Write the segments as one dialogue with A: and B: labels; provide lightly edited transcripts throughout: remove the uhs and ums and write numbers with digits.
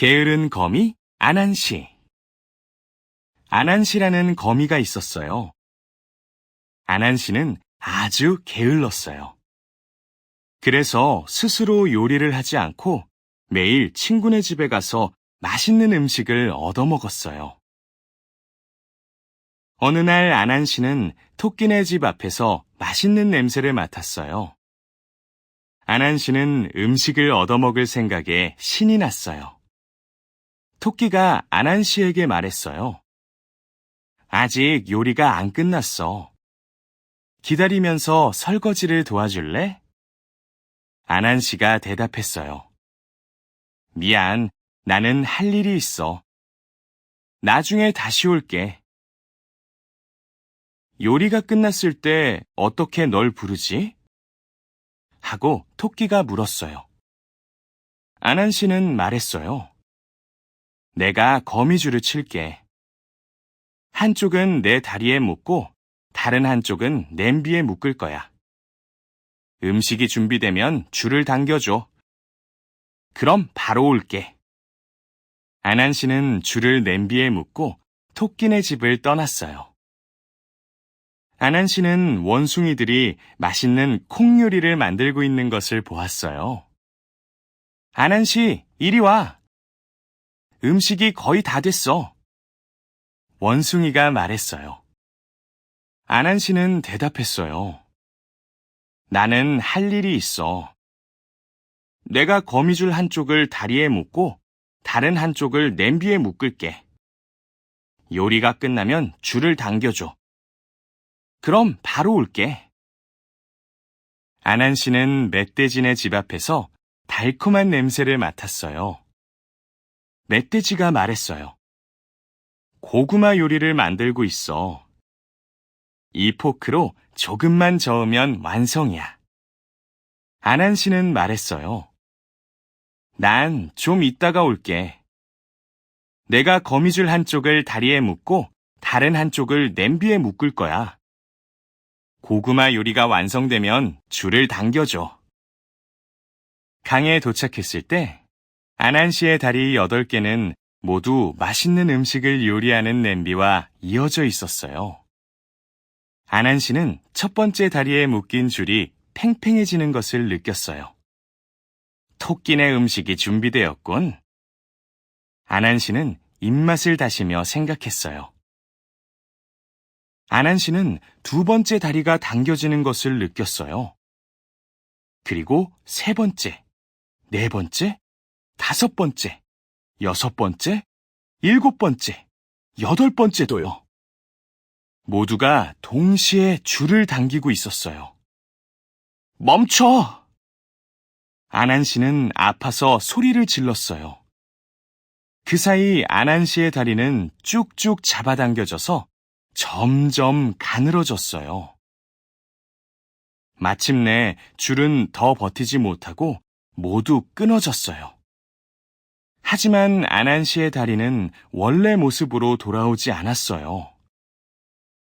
A: 게으른 거미 아난시. 아난시라는 거미가 있었어요. 아난시는 아주 게을렀어요. 그래서 스스로 요리를 하지 않고 매일 친구네 집에 가서 맛있는 음식을 얻어먹었어요. 어느 날 아난시는 토끼네 집 앞에서 맛있는 냄새를 맡았어요. 아난시는 음식을 얻어먹을 생각에 신이 났어요. 토끼가 아난시에게 말했어요. 아직 요리가 안 끝났어. 기다리면서 설거지를 도와줄래? 아난시가 대답했어요. 미안, 나는 할 일이 있어. 나중에 다시 올게. 요리가 끝났을 때 어떻게 널 부르지? 하고 토끼가 물었어요. 아난시는 말했어요. 내가 거미줄을 칠게. 한쪽은 내 다리에 묶고 다른 한쪽은 냄비에 묶을 거야. 음식이 준비되면 줄을 당겨줘. 그럼 바로 올게. 아난시는 줄을 냄비에 묶고 토끼네 집을 떠났어요. 아난시는 원숭이들이 맛있는 콩 요리를 만들고 있는 것을 보았어요. 아난시, 이리 와. 음식이 거의 다 됐어. 원숭이가 말했어요. 아난시는 대답했어요. 나는 할 일이 있어. 내가 거미줄 한쪽을 다리에 묶고 다른 한쪽을 냄비에 묶을게. 요리가 끝나면 줄을 당겨줘. 그럼 바로 올게. 아난시는 멧돼지네 집 앞에서 달콤한 냄새를 맡았어요. 멧돼지가 말했어요. 고구마 요리를 만들고 있어. 이 포크로 조금만 저으면 완성이야. 아난시는 말했어요. 난 좀 이따가 올게. 내가 거미줄 한쪽을 다리에 묶고 다른 한쪽을 냄비에 묶을 거야. 고구마 요리가 완성되면 줄을 당겨줘. 강에 도착했을 때 아난시의 다리 8개는 모두 맛있는 음식을 요리하는 냄비와 이어져 있었어요. 아난시는 첫 번째 다리에 묶인 줄이 팽팽해지는 것을 느꼈어요. 토끼네 음식이 준비되었군. 아난시는 입맛을 다시며 생각했어요. 아난시는 두 번째 다리가 당겨지는 것을 느꼈어요. 그리고 세 번째, 네 번째, 다섯 번째, 여섯 번째, 일곱 번째, 여덟 번째도요. 모두가 동시에 줄을 당기고 있었어요. 멈춰! 아난시는 아파서 소리를 질렀어요. 그 사이 아난시의 다리는 쭉쭉 잡아당겨져서 점점 가늘어졌어요. 마침내 줄은 더 버티지 못하고 모두 끊어졌어요. 하지만 아난시의 다리는 원래 모습으로 돌아오지 않았어요.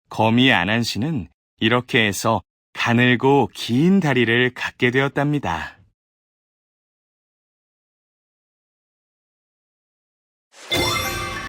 A: 거미 아난시는 이렇게 해서 가늘고 긴 다리를 갖게 되었답니다.